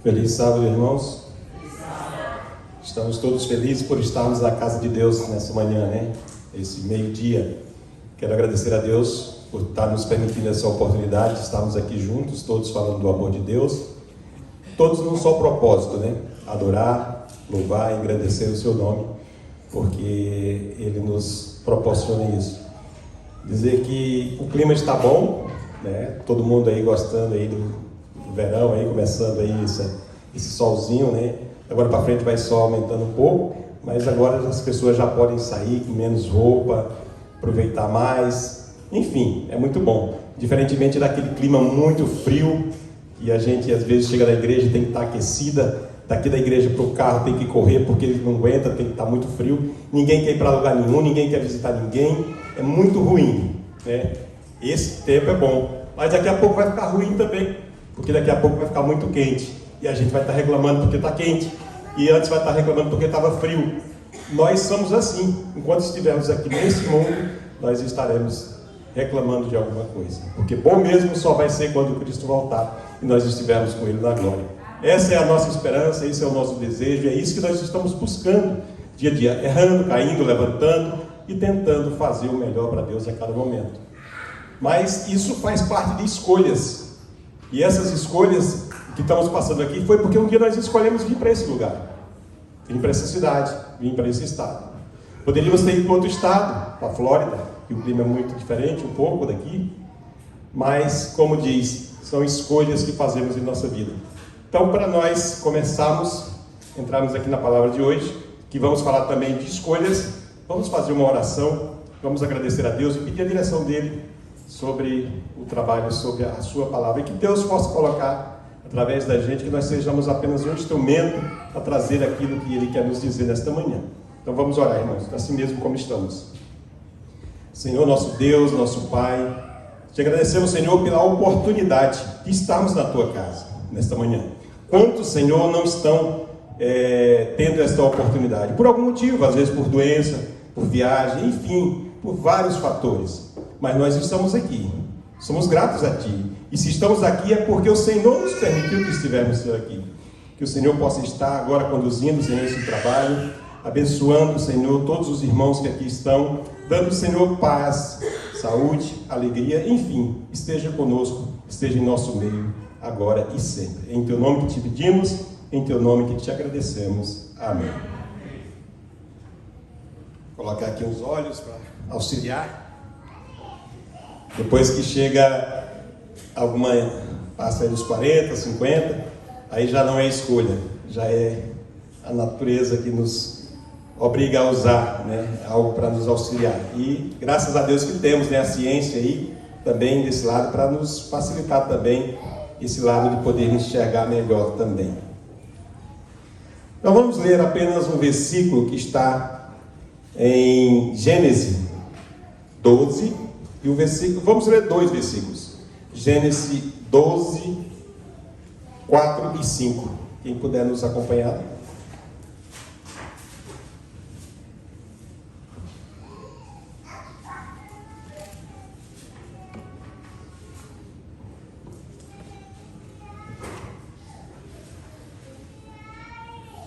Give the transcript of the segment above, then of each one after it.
Feliz sábado, irmãos. Estamos todos felizes por estarmos na casa de Deus nessa manhã, né? Esse meio-dia. Quero agradecer a Deus por estar nos permitindo essa oportunidade de estarmos aqui juntos, todos falando do amor de Deus, todos num só propósito, né? Adorar, louvar, engrandecer o seu nome, porque Ele nos proporciona isso. Dizer que o clima está bom, né? Todo mundo aí gostando aí do verão, aí começando aí esse solzinho, né? Agora para frente vai só aumentando um pouco, mas agora as pessoas já podem sair com menos roupa, aproveitar mais, enfim, é muito bom. Diferentemente daquele clima muito frio, e a gente às vezes chega na igreja e tem que estar aquecida, daqui da igreja para o carro tem que correr porque ele não aguenta, tem que estar muito frio, ninguém quer ir para lugar nenhum, ninguém quer visitar ninguém, é muito ruim, né? Esse tempo é bom, mas daqui a pouco vai ficar ruim também, porque daqui a pouco vai ficar muito quente, e a gente vai estar reclamando porque está quente, e antes vai estar reclamando porque estava frio. Nós somos assim, enquanto estivermos aqui nesse mundo, nós estaremos reclamando de alguma coisa, porque bom mesmo só vai ser quando Cristo voltar e nós estivermos com Ele na glória. Essa é a nossa esperança, esse é o nosso desejo, é isso que nós estamos buscando dia a dia, errando, caindo, levantando e tentando fazer o melhor para Deus a cada momento. Mas isso faz parte de escolhas, e essas escolhas que estamos passando aqui foi porque um dia nós escolhemos vir para esse lugar, vir para essa cidade, vir para esse estado. Poderíamos ter ido para outro estado, para a Flórida, que o clima é muito diferente um pouco daqui, mas, como diz, são escolhas que fazemos em nossa vida. Então, para nós começarmos, entrarmos aqui na palavra de hoje, que vamos falar também de escolhas, vamos fazer uma oração, vamos agradecer a Deus e pedir a direção dele sobre o trabalho, sobre a sua palavra, e que Deus possa colocar através da gente, que nós sejamos apenas um instrumento a trazer aquilo que Ele quer nos dizer nesta manhã. Então vamos orar, irmãos, assim mesmo como estamos. Senhor, nosso Deus, nosso Pai, te agradecemos, Senhor, pela oportunidade de estarmos na Tua casa nesta manhã. Quantos, Senhor, não estão tendo esta oportunidade? Por algum motivo, às vezes por doença, por viagem, enfim, por vários fatores. Mas nós estamos aqui, somos gratos a Ti. E se estamos aqui é porque o Senhor nos permitiu que estivermos aqui. Que o Senhor possa estar agora conduzindo, Senhor, esse trabalho, abençoando, Senhor, todos os irmãos que aqui estão, dando, Senhor, paz, saúde, alegria, enfim, esteja conosco, esteja em nosso meio, agora e sempre. Em Teu nome que te pedimos, em Teu nome que te agradecemos. Amém. Vou colocar aqui os olhos para auxiliar. Depois que chega alguma, passa aí dos 40, 50, aí já não é escolha, já é a natureza que nos obriga a usar, né, algo para nos auxiliar. E graças a Deus que temos, né, a ciência aí também desse lado para nos facilitar também esse lado de poder enxergar melhor também. Então vamos ler apenas um versículo que está em Gênesis 12, e o versículo, vamos ler dois versículos. Gênesis 12, 4 e 5. Quem puder nos acompanhar.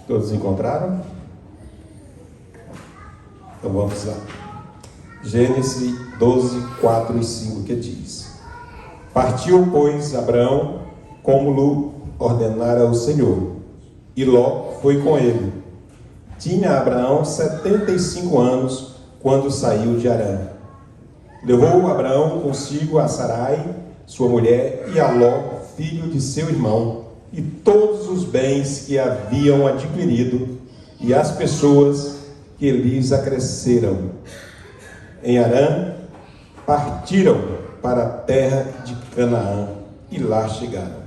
Todos encontraram? Então vamos lá. Gênesis 12, 4 e 5, que diz: Partiu, pois, Abraão, como lhe ordenara o Senhor, e Ló foi com ele. Tinha Abraão 75 anos, quando saiu de Harã. Levou Abraão consigo a Sarai, sua mulher, e a Ló, filho de seu irmão, e todos os bens que haviam adquirido, e as pessoas que lhes acresceram. Em Harã, partiram para a terra de Canaã, e lá chegaram.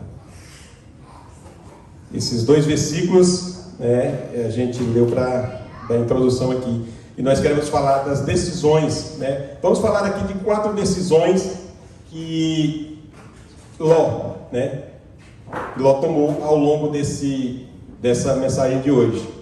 Esses dois versículos, a gente leu para dar introdução aqui, e nós queremos falar das decisões, né? Vamos falar aqui de 4 decisões que Ló tomou ao longo dessa mensagem de hoje.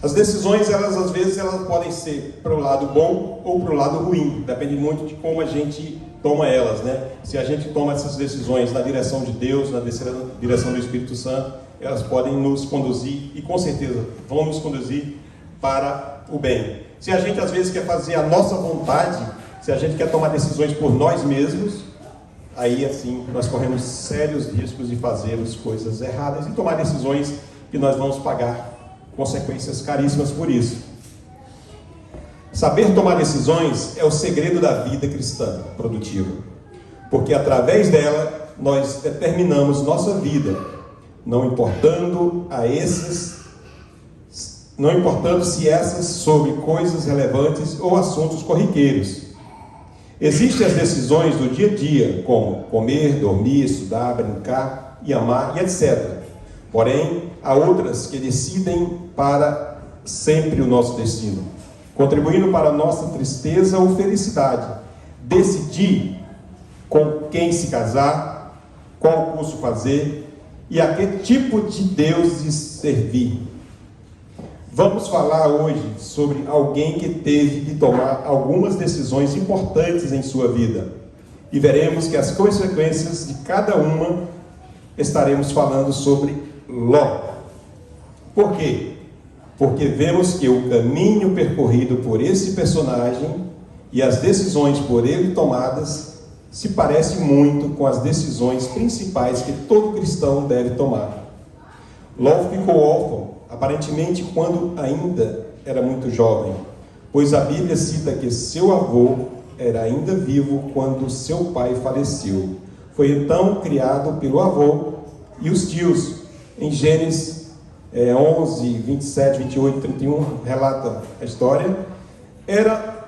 As decisões, elas às vezes podem ser para o lado bom ou para o lado ruim, depende muito de como a gente toma elas, né? Se a gente toma essas decisões na direção de Deus, na direção do Espírito Santo, elas podem nos conduzir, e com certeza vão nos conduzir para o bem. Se a gente às vezes quer fazer a nossa vontade, se a gente quer tomar decisões por nós mesmos, aí assim nós corremos sérios riscos de fazermos coisas erradas e tomar decisões que nós vamos pagar consequências caríssimas por isso. Saber tomar decisões é o segredo da vida cristã produtiva, porque através dela nós determinamos nossa vida, não importando se essas sobre coisas relevantes ou assuntos corriqueiros. Existem as decisões do dia a dia, como comer, dormir, estudar, brincar e amar e etc. Porém, há outras que decidem para sempre o nosso destino, contribuindo para a nossa tristeza ou felicidade. Decidir com quem se casar, qual curso fazer e a que tipo de Deus servir. Vamos falar hoje sobre alguém que teve de tomar algumas decisões importantes em sua vida. E veremos que as consequências de cada uma estaremos falando sobre Ló. Por quê? Porque vemos que o caminho percorrido por esse personagem e as decisões por ele tomadas se parece muito com as decisões principais que todo cristão deve tomar. Ló ficou órfão, aparentemente quando ainda era muito jovem, pois a Bíblia cita que seu avô era ainda vivo quando seu pai faleceu. Foi então criado pelo avô e os tios. Em Gênesis 11, 27, 28, 31, relata a história. Era,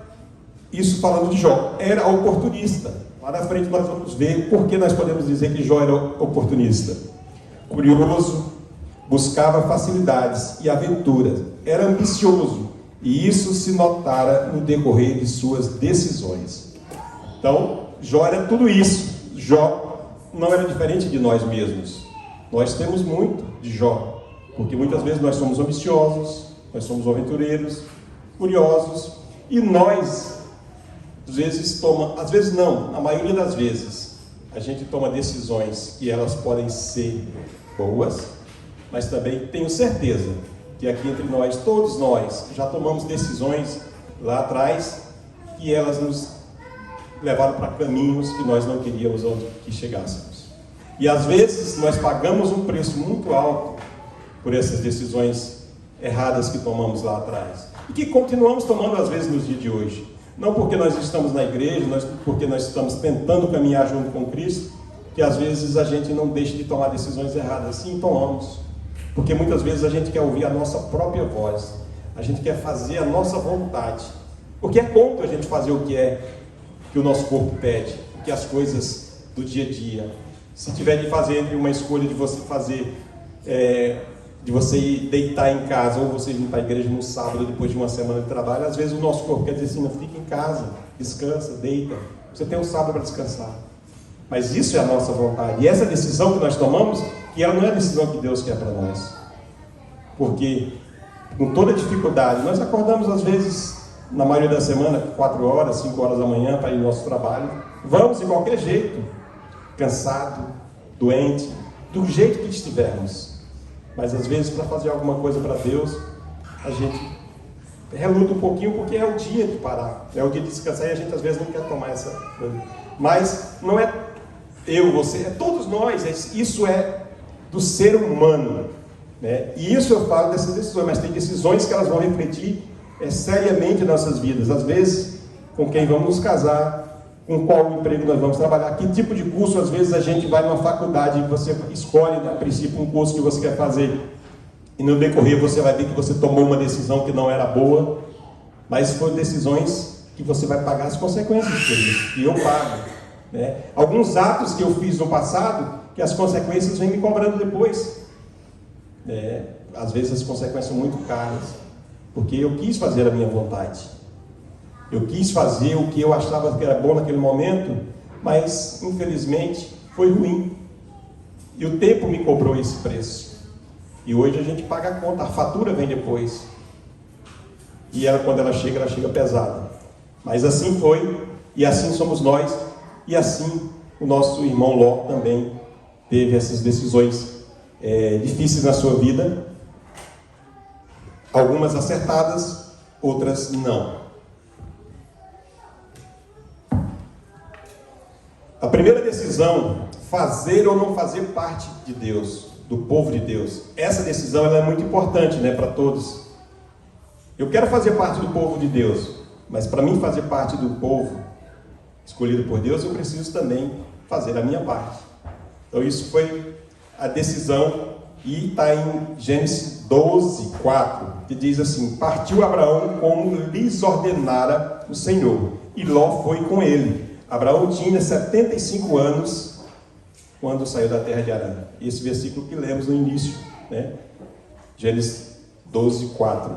isso falando de Jó, era oportunista. Lá na frente nós vamos ver por que nós podemos dizer que Jó era oportunista. Curioso, buscava facilidades e aventuras, era ambicioso, e isso se notara no decorrer de suas decisões. Então, Jó era tudo isso. Jó não era diferente de nós mesmos. Nós temos muito de Jó, porque muitas vezes nós somos ambiciosos, nós somos aventureiros, curiosos, e nós, às vezes não, na maioria das vezes, a gente toma decisões que elas podem ser boas, mas também tenho certeza que aqui entre nós, todos nós, já tomamos decisões lá atrás que elas nos levaram para caminhos que nós não queríamos onde que chegássemos. E às vezes nós pagamos um preço muito alto por essas decisões erradas que tomamos lá atrás. E que continuamos tomando às vezes nos dias de hoje. Não porque nós estamos na igreja, porque nós estamos tentando caminhar junto com Cristo, que às vezes a gente não deixa de tomar decisões erradas. Sim, tomamos. Porque muitas vezes a gente quer ouvir a nossa própria voz. A gente quer fazer a nossa vontade. Porque é contra a gente fazer o que o nosso corpo pede. Porque as coisas do dia a dia. Se tiver de fazer entre uma escolha de você fazer, de você ir deitar em casa, ou você vir para a igreja no sábado depois de uma semana de trabalho, às vezes o nosso corpo quer dizer assim, não, fica em casa, descansa, deita. Você tem um sábado para descansar. Mas isso é a nossa vontade. E essa decisão que nós tomamos, que ela não é a decisão que Deus quer para nós. Porque, com toda dificuldade, nós acordamos às vezes, na maioria da semana, 4 horas, 5 horas da manhã, para ir ao nosso trabalho. Vamos de qualquer jeito. Cansado, doente, do jeito que estivermos. Mas às vezes, para fazer alguma coisa para Deus, a gente reluta um pouquinho, porque é o dia de parar. É o dia de descansar e a gente às vezes não quer tomar essa coisa. Mas não é eu, você, é todos nós. Isso é do ser humano, né? E isso eu falo dessas decisões, mas tem decisões que elas vão refletir seriamente em nossas vidas. Às vezes, com quem vamos nos casar, com qual emprego nós vamos trabalhar, que tipo de curso, às vezes a gente vai numa faculdade e você escolhe, a princípio, um curso que você quer fazer, e no decorrer você vai ver que você tomou uma decisão que não era boa, mas foram decisões que você vai pagar as consequências por isso, e eu pago, né? Alguns atos que eu fiz no passado, que as consequências vêm me cobrando depois, às vezes as consequências são muito caras, porque eu quis fazer a minha vontade, eu quis fazer o que eu achava que era bom naquele momento, mas infelizmente foi ruim, e o tempo me cobrou esse preço, e hoje a gente paga a conta, a fatura vem depois, e ela, quando ela chega pesada, mas assim foi, e assim somos nós. e assim o nosso irmão Ló também teve essas decisões difíceis na sua vida, algumas acertadas, outras não. A primeira decisão, fazer ou não fazer parte de Deus, do povo de Deus. Essa decisão ela é muito importante, né, para todos. Eu quero fazer parte do povo de Deus, mas para mim fazer parte do povo escolhido por Deus, eu preciso também fazer a minha parte. Então isso foi a decisão, e está em Gênesis 12, 4, que diz assim: partiu Abraão como lhes ordenara o Senhor, e Ló foi com ele. Abraão tinha 75 anos quando saiu da terra de Harã. Esse versículo que lemos no início, né? Gênesis 12, 4.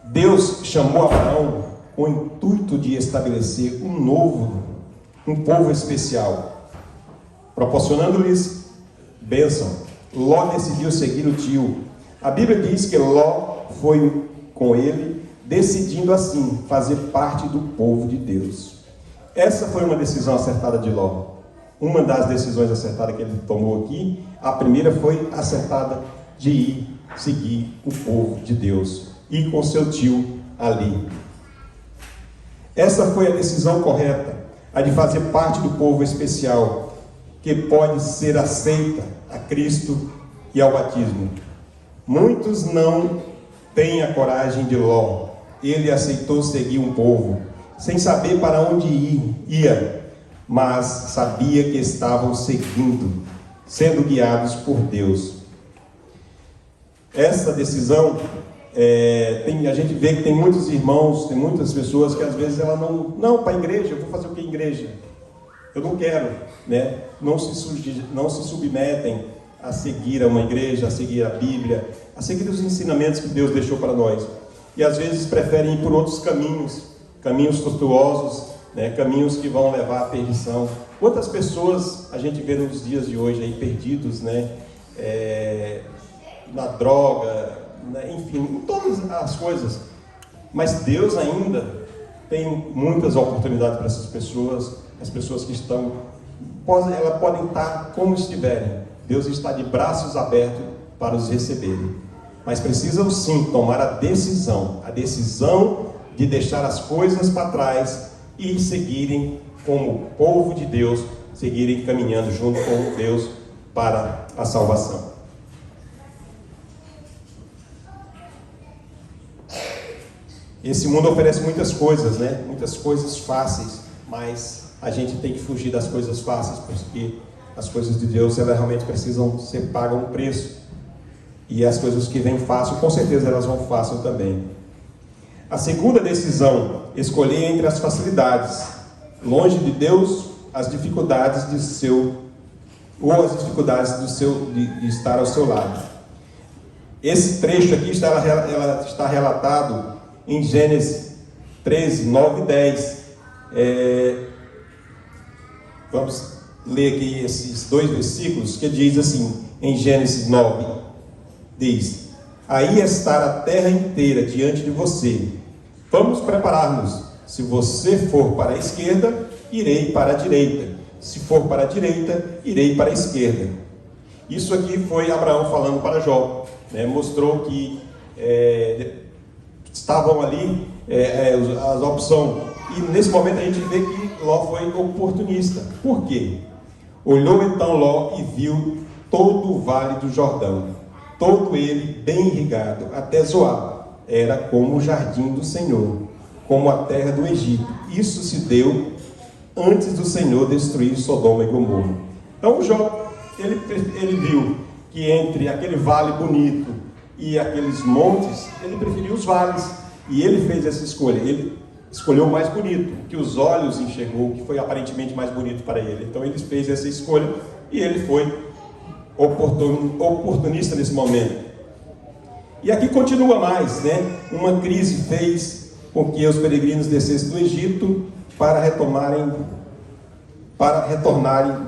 Deus chamou Abraão com o intuito de estabelecer um povo especial, proporcionando-lhes bênção. Ló decidiu seguir o tio. A Bíblia diz que Ló foi com ele, decidindo assim fazer parte do povo de Deus. Essa foi uma decisão acertada de Ló. Uma das decisões acertadas que ele tomou aqui, a primeira foi acertada de ir seguir o povo de Deus, ir com seu tio ali. Essa foi a decisão correta, a de fazer parte do povo especial, que pode ser aceita a Cristo e ao batismo. Muitos não têm a coragem de Ló. Ele aceitou seguir um povo, sem saber para onde ia, mas sabia que estavam seguindo, sendo guiados por Deus. Essa decisão, a gente vê que tem muitos irmãos, tem muitas pessoas que às vezes ela não, para a igreja, eu vou fazer o que em igreja? Eu não quero, né? Não se submetem a seguir a uma igreja, a seguir a Bíblia, a seguir os ensinamentos que Deus deixou para nós. E às vezes preferem ir por outros caminhos tortuosos, né? Caminhos que vão levar à perdição. Quantas pessoas a gente vê nos dias de hoje aí perdidos, né? Na droga, né? Enfim, em todas as coisas. Mas Deus ainda tem muitas oportunidades para essas pessoas. As pessoas que estão, elas podem estar como estiverem. Deus está de braços abertos para os receberem. Mas precisam sim tomar a decisão de deixar as coisas para trás e seguirem como povo de Deus, seguirem caminhando junto com Deus para a salvação. Esse mundo oferece muitas coisas, né? Muitas coisas fáceis, mas a gente tem que fugir das coisas fáceis, porque as coisas de Deus, elas realmente precisam ser pagas um preço. E as coisas que vêm fácil, com certeza elas vão fácil também. A segunda decisão, escolher entre as facilidades, longe de Deus, as dificuldades de estar ao seu lado. Esse trecho aqui está relatado em Gênesis 13, 9 e 10. Vamos ler aqui esses dois versículos, que diz assim, em Gênesis 9, diz: aí está a terra inteira diante de você. Vamos preparar-nos. Se você for para a esquerda, irei para a direita. Se for para a direita, irei para a esquerda. Isso aqui foi Abraão falando para Jó, né? Mostrou que estavam ali as opções. E nesse momento a gente vê que Ló foi oportunista. Por quê? Olhou então Ló e viu todo o vale do Jordão, todo ele bem irrigado, até Zoar. Era como o jardim do Senhor, como a terra do Egito. Isso se deu antes do Senhor destruir Sodoma e Gomorra. Então Jó, ele viu que entre aquele vale bonito e aqueles montes, ele preferiu os vales. E ele fez essa escolha. Ele escolheu o mais bonito, que os olhos enxergou, que foi aparentemente mais bonito para ele. Então ele fez essa escolha e ele foi oportunista nesse momento. E aqui continua mais, né? Uma crise fez com que os peregrinos descessem do Egito para retornarem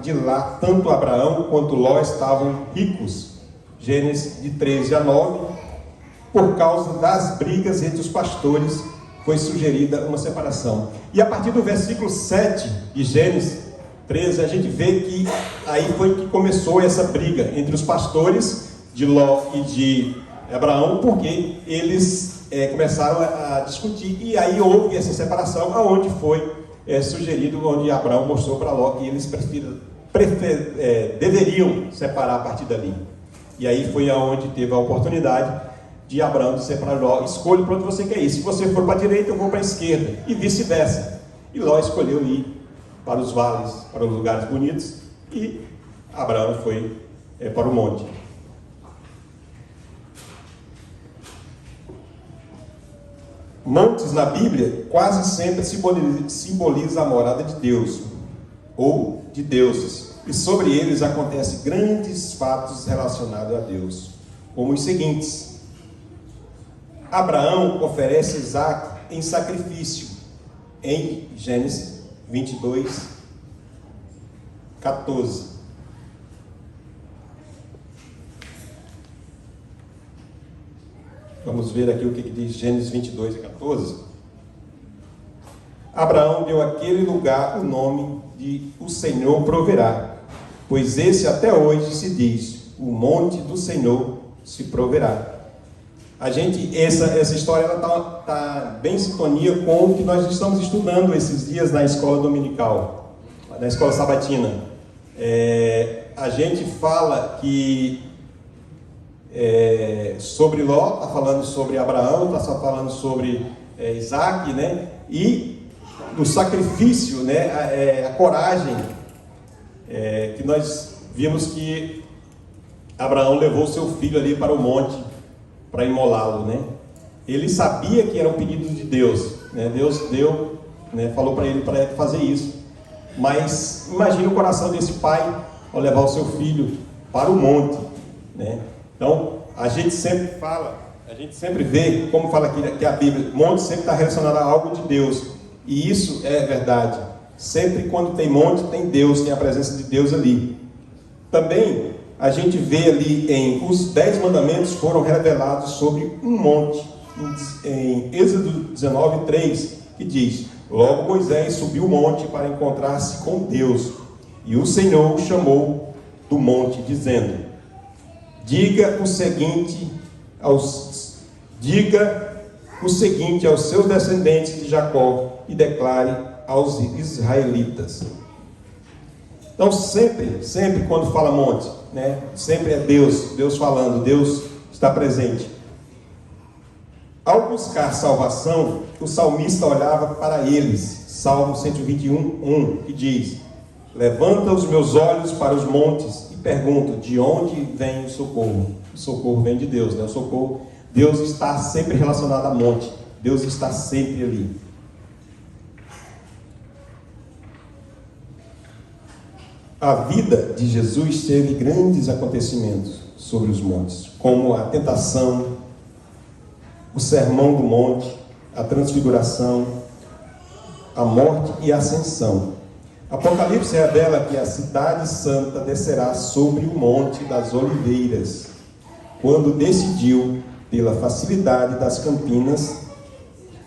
de lá. Tanto Abraão quanto Ló estavam ricos. Gênesis de 13 a 9, por causa das brigas entre os pastores foi sugerida uma separação. E a partir do versículo 7 de Gênesis 13, a gente vê que aí foi que começou essa briga entre os pastores de Ló e de Abraão, porque eles começaram a discutir, e aí houve essa separação, aonde foi sugerido, onde Abraão mostrou para Ló que eles deveriam separar a partir dali. E aí foi aonde teve a oportunidade de Abraão dizer para Ló: escolha para onde você quer ir, se você for para a direita eu vou para a esquerda, e vice-versa. E Ló escolheu ir para os vales, para os lugares bonitos, e Abraão foi para o monte. Montes na Bíblia quase sempre simboliza a morada de Deus ou de deuses, e sobre eles acontecem grandes fatos relacionados a Deus, como os seguintes: Abraão oferece Isaque em sacrifício em Gênesis 22, 14. Vamos ver aqui o que diz Gênesis 22 e 14. Abraão deu àquele lugar o nome de O Senhor Proverá, pois esse até hoje se diz: o monte do Senhor se proverá. Essa história está bem em sintonia com o que nós estamos estudando esses dias na escola dominical, na escola sabatina. A gente fala que sobre Ló, está falando sobre Abraão, está falando sobre Isaque, né? E do sacrifício, né? A coragem, que nós vimos que Abraão levou seu filho ali para o monte para imolá-lo, né? Ele sabia que era um pedido de Deus, né? Deus deu, né? Falou para ele para fazer isso, mas imagine o coração desse pai ao levar o seu filho para o monte, né? Então, a gente sempre vê, como fala aqui que a Bíblia, monte sempre está relacionado a algo de Deus, e isso é verdade. Sempre quando tem monte, tem Deus, tem a presença de Deus ali. Também, a gente vê ali os 10 mandamentos foram revelados sobre um monte, em Êxodo 19, 3, que diz: logo Moisés subiu o monte para encontrar-se com Deus, e o Senhor o chamou do monte, dizendo: Diga o seguinte aos seus descendentes de Jacó e declare aos israelitas. Então sempre quando fala monte, né? Sempre é Deus falando, Deus está presente. Ao buscar salvação, o salmista olhava para eles. Salmo 121, 1, que diz: levanta os meus olhos para os montes e pergunto: de onde vem o socorro? O socorro vem de Deus, né? O socorro, Deus está sempre relacionado a monte. Deus está sempre ali. A vida de Jesus teve grandes acontecimentos sobre os montes, como a tentação, o sermão do monte, a transfiguração, a morte e a ascensão. Apocalipse revela que a cidade santa descerá sobre o monte das oliveiras, quando decidiu pela facilidade das campinas.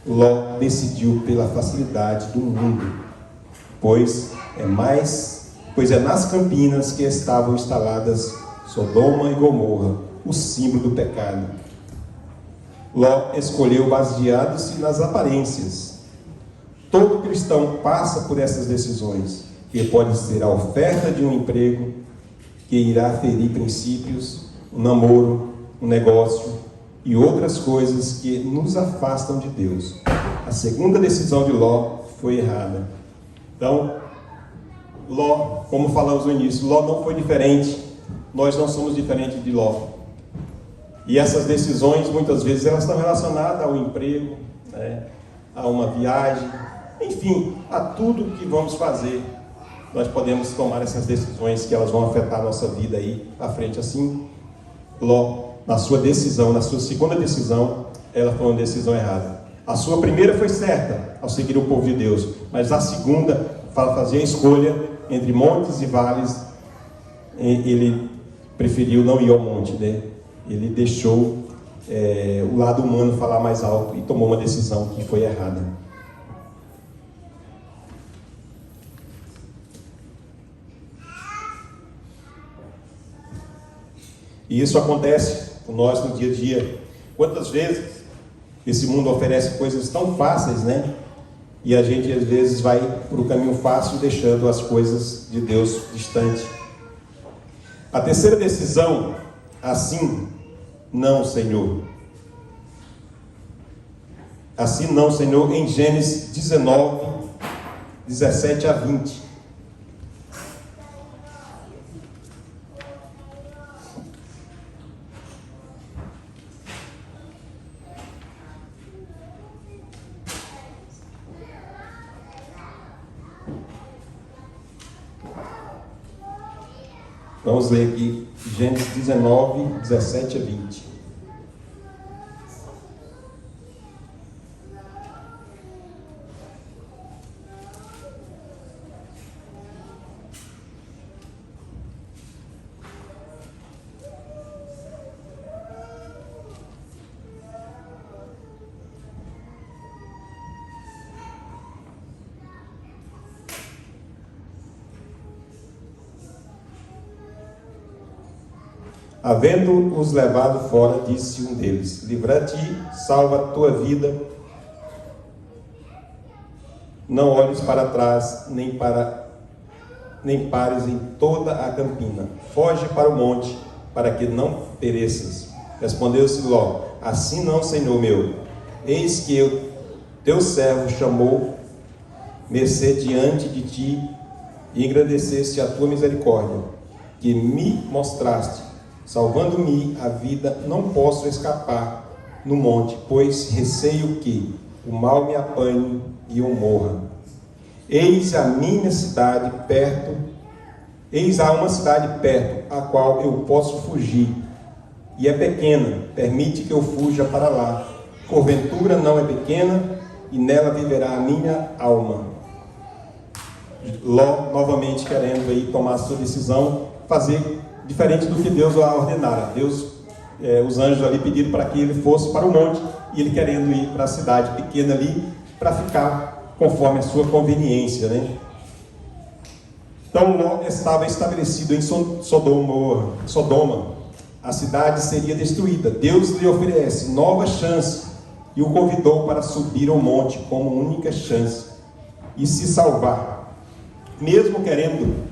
Ló decidiu pela facilidade do mundo, pois é nas campinas que estavam instaladas Sodoma e Gomorra, o símbolo do pecado. Ló escolheu baseado-se nas aparências. Todo cristão passa por essas decisões, que pode ser a oferta de um emprego, que irá ferir princípios, um namoro, um negócio e outras coisas que nos afastam de Deus. A segunda decisão de Ló foi errada. Então, Ló, como falamos no início, Ló não foi diferente. Nós não somos diferentes de Ló. E essas decisões, muitas vezes, elas estão relacionadas ao emprego, né, a uma viagem, enfim, a tudo que vamos fazer. Nós podemos tomar essas decisões que elas vão afetar a nossa vida aí à frente. Assim, Ló, na sua decisão, na sua segunda decisão, ela foi uma decisão errada. A sua primeira foi certa, ao seguir o povo de Deus, mas a segunda, fazer a escolha entre montes e vales, ele preferiu não ir ao monte, né? Ele deixou o lado humano falar mais alto e tomou uma decisão que foi errada. E isso acontece com nós no dia a dia. Quantas vezes esse mundo oferece coisas tão fáceis, né? E a gente às vezes vai para o caminho fácil, deixando as coisas de Deus distante. A terceira decisão, assim não, Senhor. Assim não, Senhor, em Gênesis 19, 17 a 20. Vamos ler aqui Gênesis 19, 17 a 20. Havendo-os levado fora, disse um deles: livra-te, salva a tua vida, não olhes para trás, nem pares em toda a campina, foge para o monte, para que não pereças. Respondeu-se Ló: assim não, Senhor meu, eis que eu, teu servo, chamou-me diante de ti, e engrandeceste a tua misericórdia, que me mostraste. Salvando-me a vida, não posso escapar no monte, pois receio que o mal me apanhe e eu morra. Eis a uma cidade perto, a qual eu posso fugir, e é pequena, permite que eu fuja para lá. Porventura não é pequena, e nela viverá a minha alma. Ló, novamente querendo aí tomar a sua decisão, fazer diferente do que Deus a ordenara. Os anjos ali pediram para que ele fosse para o monte, e ele querendo ir para a cidade pequena ali, para ficar conforme a sua conveniência, né? Então Ló estava estabelecido em Sodoma. A cidade seria destruída. Deus lhe oferece nova chance e o convidou para subir ao monte como única chance e se salvar. Mesmo querendo,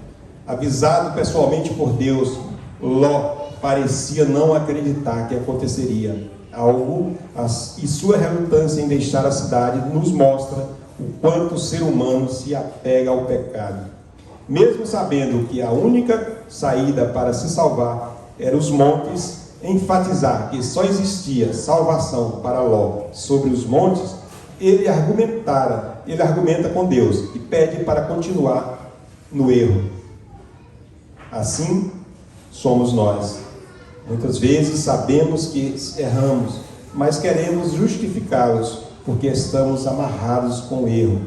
avisado pessoalmente por Deus, Ló parecia não acreditar que aconteceria algo, e sua relutância em deixar a cidade nos mostra o quanto o ser humano se apega ao pecado. Mesmo sabendo que a única saída para se salvar era os montes, enfatizar que só existia salvação para Ló sobre os montes, ele argumenta com Deus e pede para continuar no erro. Assim somos nós. Muitas vezes sabemos que erramos, mas queremos justificá-los porque estamos amarrados com o erro.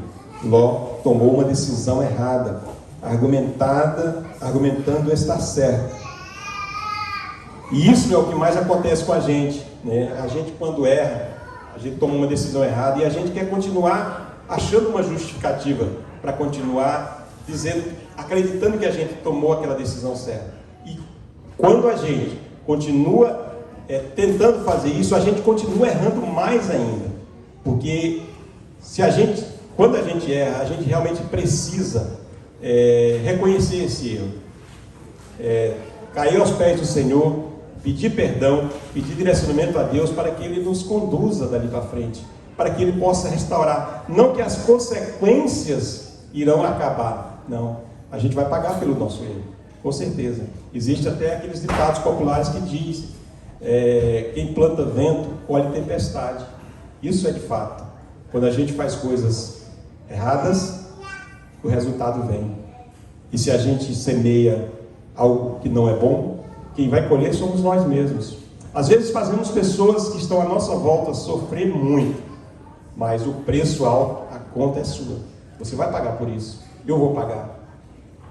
Ló tomou uma decisão errada, argumentando estar certo. E isso é o que mais acontece com a gente, né? A gente, quando erra, a gente toma uma decisão errada e a gente quer continuar achando uma justificativa para continuar acreditando que a gente tomou aquela decisão certa. E quando a gente continua tentando fazer isso, a gente continua errando mais ainda. Porque quando a gente erra, a gente realmente precisa reconhecer esse erro. Cair aos pés do Senhor, pedir perdão, pedir direcionamento a Deus para que Ele nos conduza dali para frente, para que Ele possa restaurar. Não que as consequências irão acabar, não. A gente vai pagar pelo nosso erro, com certeza. Existe até aqueles ditados populares que dizem: quem planta vento, colhe tempestade. Isso é de fato. Quando a gente faz coisas erradas, o resultado vem. E se a gente semeia algo que não é bom, quem vai colher somos nós mesmos. Às vezes fazemos pessoas que estão à nossa volta sofrer muito, mas o preço alto, a conta é sua. Você vai pagar por isso. Eu vou pagar.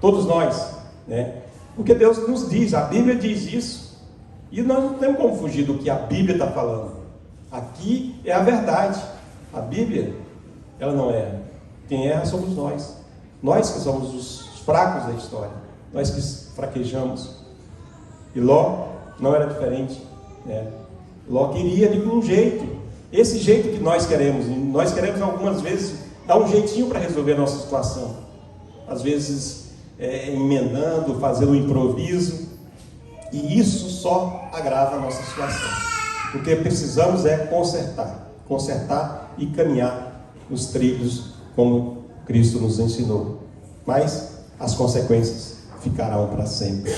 Todos nós, né? Porque Deus nos diz, a Bíblia diz isso. E nós não temos como fugir do que a Bíblia está falando. Aqui é a verdade. A Bíblia, ela não erra. Quem erra somos nós. Nós que somos os fracos da história. Nós que fraquejamos. E Ló não era diferente, né? Ló queria de um jeito. Esse jeito que nós queremos. E nós queremos algumas vezes dar um jeitinho para resolver a nossa situação. Às vezes emendando, fazendo um improviso. E isso só agrava a nossa situação. O que precisamos é consertar e caminhar nos trilhos como Cristo nos ensinou. Mas as consequências ficarão para sempre.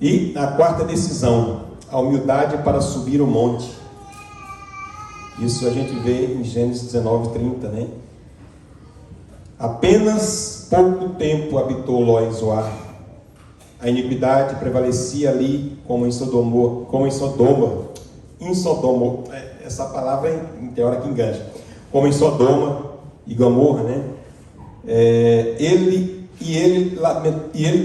E a quarta decisão, a humildade para subir o monte. Isso a gente vê em Gênesis 19:30, né? Apenas pouco tempo habitou Ló em Zoar. A iniquidade prevalecia ali como em Sodoma. Essa palavra tem hora que engancha. Como em Sodoma e Gomorra, né? Ele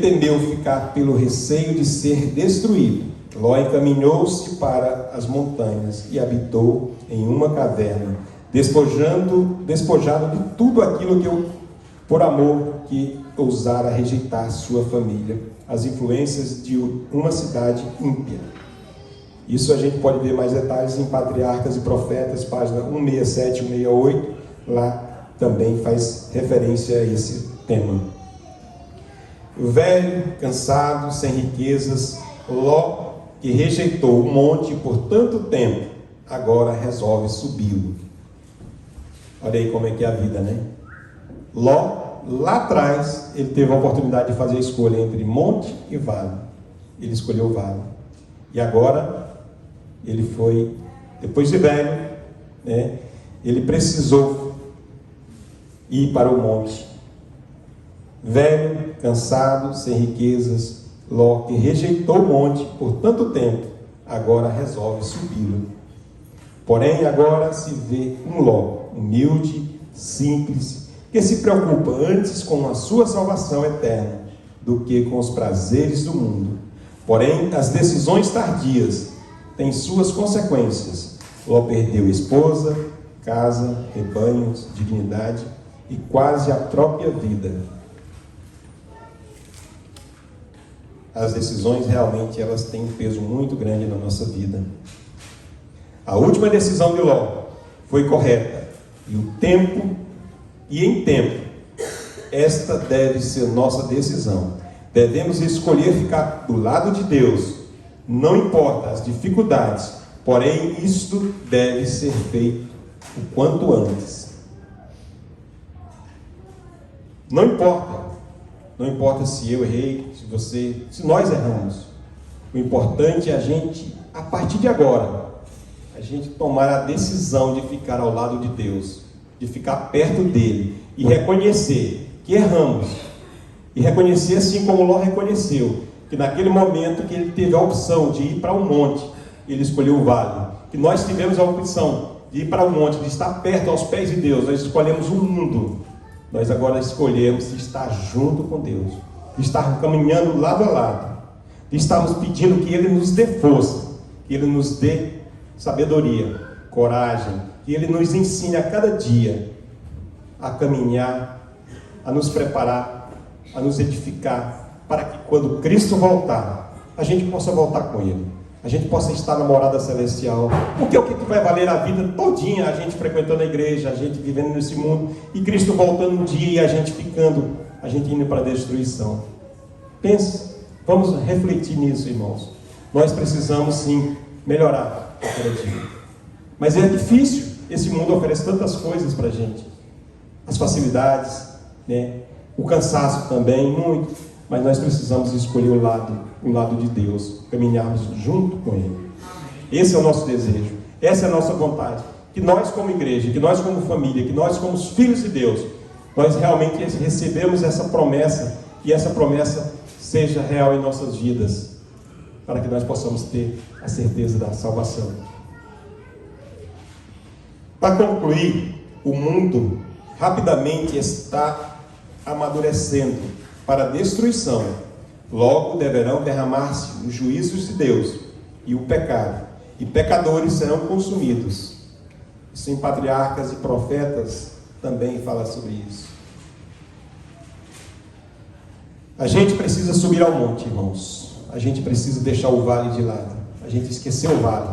temeu ficar pelo receio de ser destruído. Ló encaminhou-se para as montanhas e habitou em uma caverna, despojado de tudo aquilo por amor que ousara rejeitar sua família, as influências de uma cidade ímpia. Isso a gente pode ver mais detalhes em Patriarcas e Profetas, página 167 e 168, lá também faz referência a esse tema. Velho, cansado, sem riquezas, Ló, que rejeitou o monte por tanto tempo, agora resolve subi-lo. Olha aí como é que é a vida, né? Ló, lá atrás, ele teve a oportunidade de fazer a escolha entre monte e vale. Ele escolheu o vale. E agora, ele foi, depois de velho, né, ele precisou ir para o monte. Velho, cansado, sem riquezas, Ló, que rejeitou o monte por tanto tempo, agora resolve subi-lo. Porém, agora se vê um Ló, humilde, simples, que se preocupa antes com a sua salvação eterna do que com os prazeres do mundo. Porém, as decisões tardias têm suas consequências. Ló perdeu esposa, casa, rebanhos, dignidade e quase a própria vida. As decisões realmente elas têm um peso muito grande na nossa vida. A última decisão de Ló foi correta. E em tempo, esta deve ser nossa decisão. Devemos escolher ficar do lado de Deus. Não importa as dificuldades, porém isto deve ser feito o quanto antes. Não importa se eu errei, se nós erramos. O importante é a gente, a partir de agora, a gente tomar a decisão de ficar ao lado de Deus, de ficar perto dele e reconhecer que erramos. E reconhecer assim como Ló reconheceu, que naquele momento que ele teve a opção de ir para um monte, ele escolheu o vale. Que nós tivemos a opção de ir para um monte, de estar perto aos pés de Deus, nós escolhemos o mundo. Nós agora escolhemos estar junto com Deus, estar caminhando lado a lado, estamos pedindo que Ele nos dê força, que Ele nos dê sabedoria, coragem, que Ele nos ensine a cada dia a caminhar, a nos preparar, a nos edificar, para que quando Cristo voltar, a gente possa voltar com Ele, a gente possa estar na morada celestial. Porque o que vai valer a vida todinha, a gente frequentando a igreja, a gente vivendo nesse mundo, e Cristo voltando um dia e a gente indo para a destruição. Pense, vamos refletir nisso, irmãos. Nós precisamos sim melhorar a cada dia. Mas é difícil, esse mundo oferece tantas coisas para a gente. As facilidades, né? O cansaço também, muito. Mas nós precisamos escolher o lado de Deus, caminharmos junto com Ele. Esse é o nosso desejo, essa é a nossa vontade. Que nós como igreja, que nós como família, que nós como filhos de Deus, nós realmente recebemos essa promessa, e essa promessa seja real em nossas vidas, para que nós possamos ter a certeza da salvação. Para concluir, o mundo rapidamente está amadurecendo para a destruição, Logo deverão derramar-se os juízos de Deus e o pecado, e pecadores serão consumidos. Isso em Patriarcas e Profetas também fala sobre isso. A gente precisa subir ao monte, irmãos. A gente precisa deixar o vale de lado. A gente esqueceu o vale,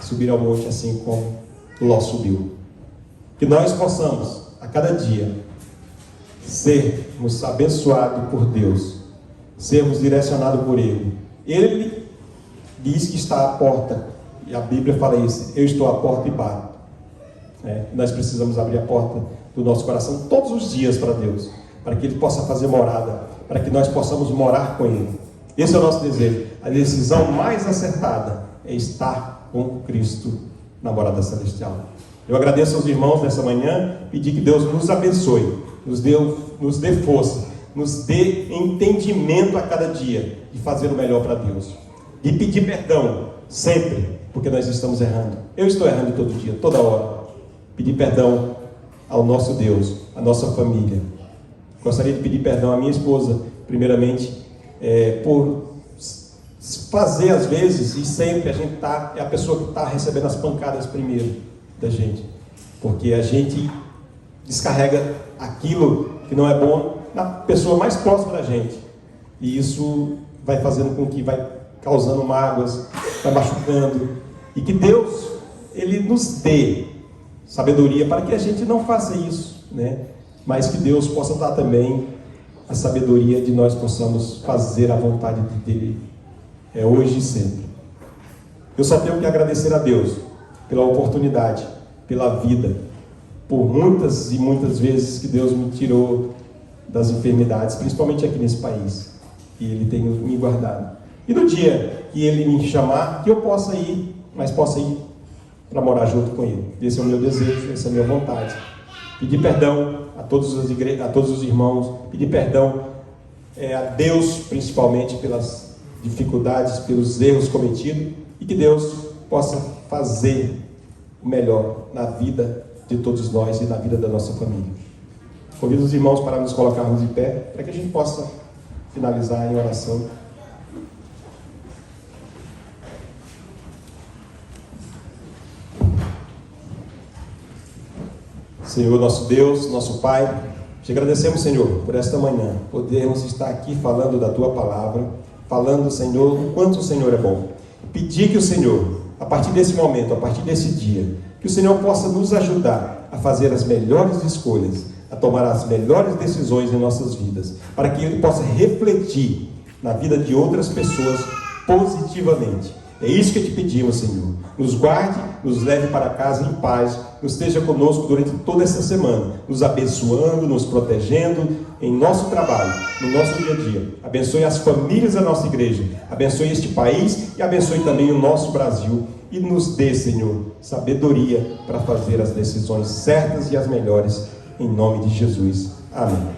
subir ao monte assim como Ló subiu. Que nós possamos, a cada dia, sermos abençoados por Deus, sermos direcionados por Ele. Ele diz que está à porta, e a Bíblia fala isso: eu estou à porta e bato. Nós precisamos abrir a porta do nosso coração todos os dias para Deus, para que Ele possa fazer morada, para que nós possamos morar com Ele. Esse é o nosso desejo. A decisão mais acertada é estar com Cristo na morada celestial. Eu agradeço aos irmãos nessa manhã, pedir que Deus nos abençoe, nos dê força, nos dê entendimento a cada dia de fazer o melhor para Deus, de pedir perdão sempre, porque nós estamos errando. Eu estou errando todo dia, toda hora. Pedir perdão ao nosso Deus, à nossa família. Gostaria de pedir perdão à minha esposa, primeiramente, por fazer às vezes, e sempre a gente é a pessoa que está recebendo as pancadas primeiro da gente, porque a gente descarrega aquilo que não é bom na pessoa mais próxima da gente, e isso vai fazendo com que vai causando mágoas, vai machucando, e que Deus, Ele nos dê sabedoria para que a gente não faça isso, mas que Deus possa dar também a sabedoria de nós possamos fazer a vontade dele, hoje e sempre. Eu só tenho que agradecer a Deus pela oportunidade, pela vida, por muitas e muitas vezes que Deus me tirou das enfermidades, principalmente aqui nesse país, e Ele tem me guardado. E no dia que Ele me chamar, que eu possa ir, mas possa ir para morar junto com Ele. Esse é o meu desejo, essa é a minha vontade. Pedir perdão a todos os irmãos, pedir perdão a Deus, principalmente pelas dificuldades, pelos erros cometidos, e que Deus possa fazer o melhor na vida de todos nós e na vida da nossa família. Convido os irmãos para nos colocarmos de pé, para que a gente possa finalizar em oração. Senhor, nosso Deus, nosso Pai, te agradecemos, Senhor, por esta manhã, podermos estar aqui falando da Tua Palavra, falando, Senhor, o quanto o Senhor é bom. Pedir que o Senhor, a partir desse momento, a partir desse dia, que o Senhor possa nos ajudar a fazer as melhores escolhas, a tomar as melhores decisões em nossas vidas, para que Ele possa refletir na vida de outras pessoas positivamente. É isso que te pedimos, Senhor. Nos guarde, nos leve para casa em paz, nos esteja conosco durante toda essa semana, nos abençoando, nos protegendo em nosso trabalho, no nosso dia a dia. Abençoe as famílias da nossa igreja, abençoe este país e abençoe também o nosso Brasil. E nos dê, Senhor, sabedoria para fazer as decisões certas e as melhores, em nome de Jesus. Amém.